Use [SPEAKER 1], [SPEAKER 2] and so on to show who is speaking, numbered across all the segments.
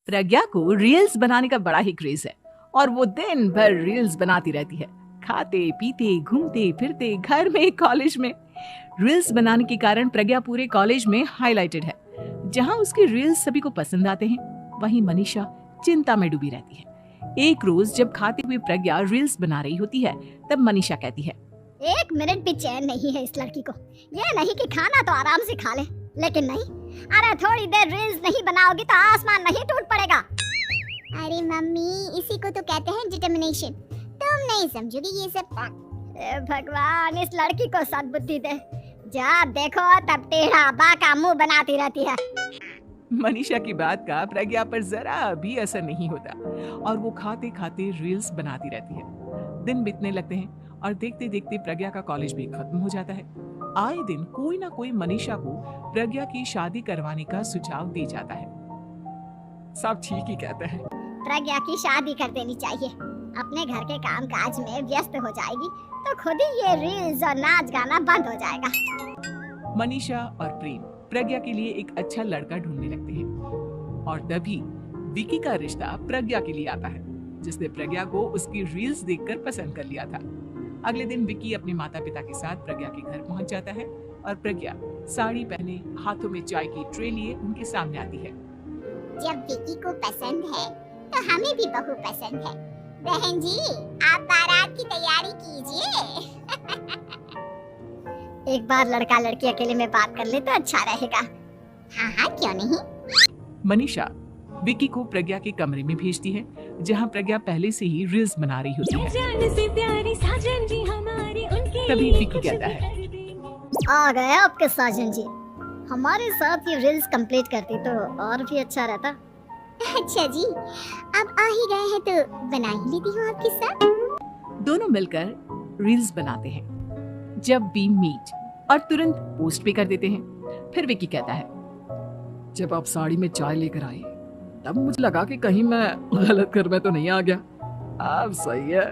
[SPEAKER 1] प्रज्ञा को रील्स बनाने का बड़ा ही क्रेज है और वो दिन भर रील्स बनाती रहती है। खाते पीते घूमते फिरते घर में कॉलेज में रील्स बनाने के कारण प्रज्ञा पूरे कॉलेज में हाईलाइटेड है। जहां उसके रील्स सभी को पसंद आते हैं, वहीं मनीषा चिंता में डूबी रहती है। एक रोज जब खाते हुए प्रज्ञा रील्स बना रही होती है, तब मनीषा कहती है,
[SPEAKER 2] एक मिनट भी चैन नहीं है इस लड़की को। ये नहीं कि खाना तो आराम से खा ले, लेकिन नहीं, अरे थोड़ी देर रील्स नहीं बनाओगी तो आसमान नहीं टूट पड़ेगा।
[SPEAKER 3] अरे मम्मी, इसी को तो कहते हैं डिटर्मिनेशन। तुम नहीं समझोगी ये सब।
[SPEAKER 2] भगवान, इस लड़की को सद्बुद्धि दे। जब देखो तब टेढ़ा बाका मुंह बनाती रहती है।
[SPEAKER 1] मनीषा की बात का प्रज्ञा पर जरा भी असर नहीं होता और वो खाते खाते रील्स बनाती रहती है। दिन बीतने लगते हैं और देखते देखते प्रज्ञा का कॉलेज भी खत्म हो जाता है। आए दिन कोई ना कोई मनीषा को प्रज्ञा की शादी करवाने का सुझाव दे जाता है। सब ठीक ही कहते हैं।
[SPEAKER 2] प्रज्ञा की शादी कर देनी चाहिए। अपने घर के काम काज में व्यस्त हो जाएगी तो खुद ही ये रील्स और नाच गाना बंद हो जाएगा।
[SPEAKER 1] मनीषा और प्रेम प्रज्ञा के लिए एक अच्छा लड़का ढूंढने लगते हैं और तभी विकी का रिश्ता प्रज्ञा के लिए आता है, जिसने प्रज्ञा को उसकी रील्स देखकर पसंद कर लिया था। अगले दिन विकी अपने माता पिता के साथ प्रज्ञा के घर पहुंच जाता है और प्रज्ञा साड़ी पहने हाथों में चाय की ट्रे लिए उनके सामने आती है।
[SPEAKER 3] जब विकी को पसंद है तो हमें भी बहू पसंद है। बहन जी, आप बारात की तैयारी कीजिए।
[SPEAKER 2] एक बार लड़का लड़की अकेले में बात कर ले तो अच्छा रहेगा।
[SPEAKER 3] हाँ हाँ, क्यों नहीं।
[SPEAKER 1] मनीषा विकी को प्रज्ञा के कमरे में भेजती है, जहां प्रज्ञा पहले से ही रील्स बना रही होती है। तभी विकी कहता है,
[SPEAKER 2] आ गए आपके साजन जी। हमारे साथ ये रील्स कंप्लीट करती तो और भी अच्छा रहता।
[SPEAKER 3] अच्छा जी, अब आ ही गए हैं तो बना ही लेती हूँ आपके साथ।
[SPEAKER 1] दोनों मिलकर रील्स बनाते हैं। जब वी मीट और तुरंत पोस्ट भी कर देते हैं। फिर विकी कहता है, जब आप साड़ी में चाय लेकर आए तब मुझे लगा कि कहीं मैं गलत घर में तो नहीं आ गया। अब सही है।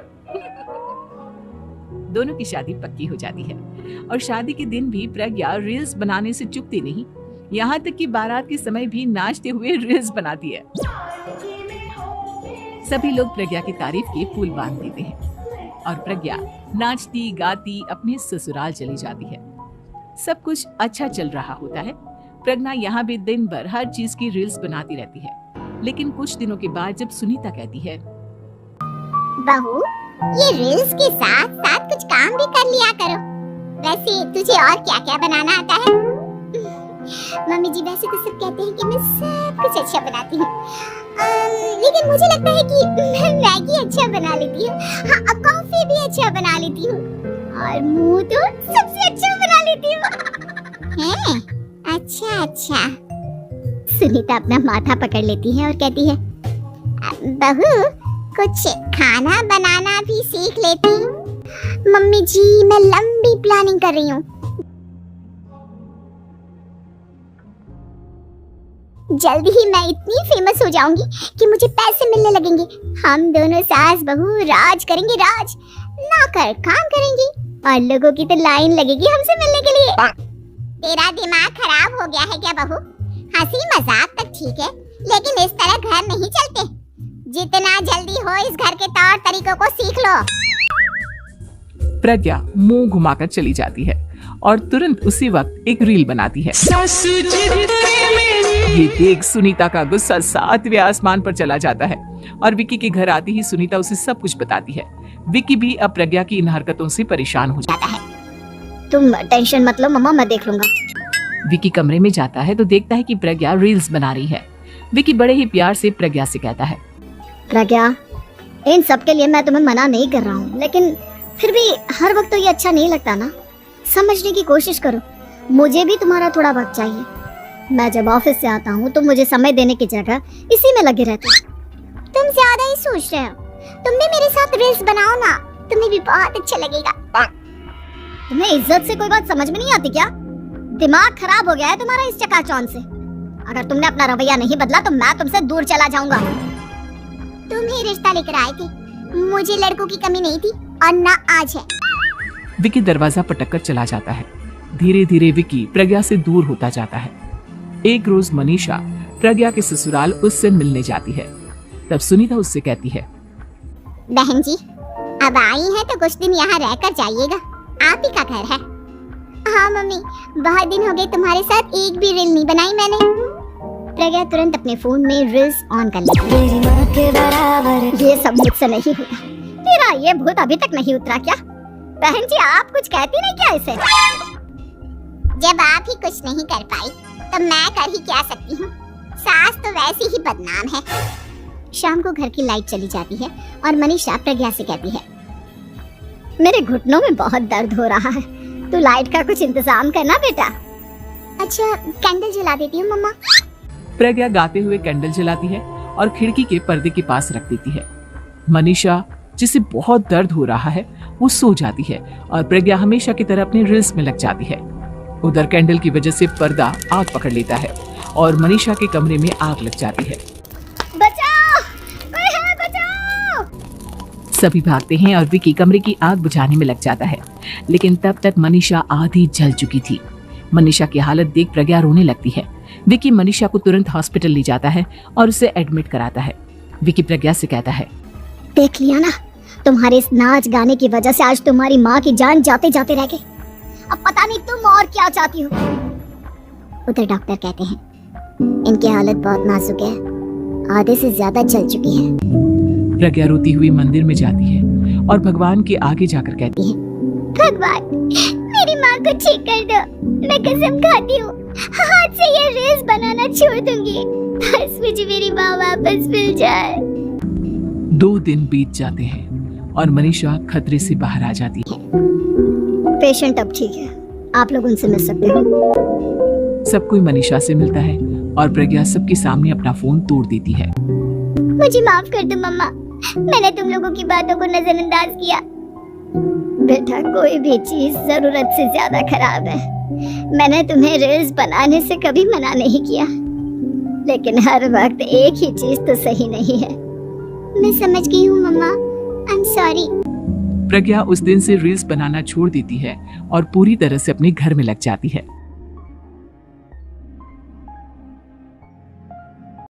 [SPEAKER 1] दोनों की शादी पक्की हो जाती है और शादी के दिन भी प्रज्ञा रील्स बनाने से चूकती नहीं, यहाँ तक कि बारात के समय भी नाचते हुए रील्स बनाती है। सभी लोग प्रज्ञा की तारीफ के फूल बांध देते हैं और प्रज्ञा नाचती गाती अपने ससुराल चली जाती है। सब कुछ अच्छा चल रहा होता है। प्रज्ञा यहाँ भी दिन भर हर चीज की रील्स बनाती रहती है, लेकिन कुछ दिनों के बाद जब सुनीता कहती है,
[SPEAKER 3] बहू, ये रील्स के साथ साथ कुछ काम भी कर लिया करो। वैसे तुझे और क्या क्या बनाना आता है? मम्मी जी, वैसे तो सब कहते हैं कि मैं सब कुछ अच्छा बनाती हूँ, लेकिन मुझे लगता है कि मैं मैगी अच्छा बना लेती हूँ। हाँ, कॉफी भी अच्छा बना लेती हूँ और मुंह तो सबसे अच्छा बना लेती हूँ। हैं? अच्छा अच्छा। सुनीता अपना माथा पकड़ लेती है और कहती है, बहू, कुछ खाना बनाना भी सीख लेती हूँ। मम्मी जी, मैं लंबी प्लानिंग कर रही हूँ। जल्दी ही मैं इतनी फेमस हो जाऊंगी कि मुझे पैसे मिलने लगेंगे। हम दोनों सास बहू राज करेंगे, राज ना कर काम करेंगे और लोगों की तो लाइन लगेगी हमसे मिलने के लिए। तेरा दिमाग खराब हो गया है क्या बहू? हंसी मजाक तक ठीक है, लेकिन इस तरह घर नहीं चलते। जितना जल्दी हो इस घर के तौर तरीकों को सीख लो।
[SPEAKER 1] प्रज्ञा मुंह घुमाकर चली जाती है और तुरंत उसी वक्त एक रील बनाती है। ये देख सुनीता का गुस्सा 7वें आसमान पर चला जाता है और विकी के घर आते ही सुनीता उसे सब कुछ बताती है। विकी भी अब प्रज्ञा की इन हरकतों से परेशान हो जाता है।
[SPEAKER 2] तुम टेंशन मत लो मम्मा, मैं देख लूंगा।
[SPEAKER 1] विकी कमरे में जाता है तो देखता है कि प्रज्ञा रील्स बना रही है। विकी बड़े ही प्यार से प्रज्ञा से कहता है,
[SPEAKER 2] प्रज्ञा, इन सब के लिए मैं तुम्हें मना नहीं कर रहा हूँ, लेकिन फिर भी हर वक्त तो ये अच्छा नहीं लगता ना। समझने की कोशिश करो। मुझे भी तुम्हारा थोड़ा वक्त चाहिए। मैं जब ऑफिस से आता हूँ तो मुझे समय देने की जगह इसी में लगे रहते हो।
[SPEAKER 3] तुम ज्यादा ही सोच रहे हो। तुम भी मेरे साथ रील्स बनाओ ना, तुम्हें भी बहुत अच्छा लगेगा।
[SPEAKER 2] तुम्हें इज्जत से कोई बात समझ में नहीं आती क्या? दिमाग खराब हो गया है तुम्हारा इस चकाचौंध से। अगर तुमने अपना रवैया नहीं बदला तो मैं तुमसे दूर चला जाऊंगा।
[SPEAKER 3] तुम ही रिश्ता लेकर आए थे, मुझे लड़कों की कमी नहीं थी और ना आज है।
[SPEAKER 1] विकी दरवाजा पटककर चला जाता है। धीरे धीरे विकी प्रज्ञा से दूर होता जाता है। एक रोज मनीषा प्रज्ञा के ससुराल उससे मिलने जाती है। तब सुनीता उससे कहती है,
[SPEAKER 3] बहन जी, अब आई हैं तो कुछ दिन यहाँ रहकर जाइएगा, आप ही का घर है। हाँ मम्मी, बहुत दिन हो गए तुम्हारे साथ एक भी रील नहीं बनाई मैंने। प्रज्ञा तुरंत अपने फोन में रील्स ऑन कर लेती। ये सब मुझसे नहीं होगा। तेरा ये भूत अभी तक नहीं उतरा क्या? बहन जी, आप कुछ कहती नहीं क्या इसे? जब आप ही कुछ नहीं कर पाई तो मैं कर ही क्या सकती हूँ? सास तो वैसी ही बदनाम है। शाम को घर की लाइट चली जाती है और मनीषा प्रज्ञा से कहती है, मेरे घुटनों में बहुत दर्द हो रहा है, तू लाइट का कुछ इंतजाम करना बेटा। अच्छा, कैंडल जला देती हूँ मम्मा।
[SPEAKER 1] प्रज्ञा गाते हुए कैंडल जलाती है और खिड़की के पर्दे के पास रख देती है। मनीषा, जिसे बहुत दर्द हो रहा है, वो सो जाती है और प्रज्ञा हमेशा की तरह अपनी रील्स में लग जाती है। उधर कैंडल की वजह से पर्दा आग पकड़ लेता है और मनीषा के कमरे में आग लग जाती है।
[SPEAKER 3] बचाओ, कोई है, बचाओ।
[SPEAKER 1] सभी भागते हैं और विकी कमरे की आग बुझाने में लग जाता है, लेकिन तब तक मनीषा आधी जल चुकी थी। मनीषा की हालत देख प्रज्ञा रोने लगती है। विकी मनीषा को तुरंत हॉस्पिटल ले जाता है और उसे एडमिट कराता है। विकी प्रज्ञा से कहता है,
[SPEAKER 2] देख लिया ना, तुम्हारे इस नाच गाने की वजह से आज तुम्हारी माँ की जान जाते जाते रह गई। अब पता नहीं तुम और क्या चाहती हो। उधर डॉक्टर कहते हैं, इनकी हालत बहुत नाजुक है, आधे से ज्यादा जल चुकी है।
[SPEAKER 1] प्रज्ञा रोती हुई मंदिर में जाती है और भगवान के आगे जाकर कहती है,
[SPEAKER 3] भगवान, मेरी माँ को ठीक कर दो। मैं कसम खाती हूँ, हाथ से ये रील्स बनाना छोड़ दूंगी। बस मुझे मेरी माँ वापस मिल जाए।
[SPEAKER 1] 2 दिन बीत जाते हैं और मनीषा खतरे से बाहर आ जाती है।
[SPEAKER 2] पेशेंट अब ठीक है, आप लोग उनसे मिल सकते हो।
[SPEAKER 1] सब कोई मनीषा से मिलता है और प्रज्ञा सबके सामने अपना फोन तोड़ देती है।
[SPEAKER 3] मुझे माफ कर दो मम्मा, मैंने तुम लोगों की बातों को नजरअंदाज किया।
[SPEAKER 2] बेटा, कोई भी चीज जरूरत से ज्यादा खराब है। मैंने तुम्हें रील्स बनाने से कभी मना नहीं किया, लेकिन हर वक्त एक ही चीज तो सही नहीं है।
[SPEAKER 3] मैं समझ गई हूँ मम्मा, आई एम सॉरी।
[SPEAKER 1] प्रज्ञा उस दिन से रील्स बनाना छोड़ देती है और पूरी तरह से अपने घर में लग जाती है।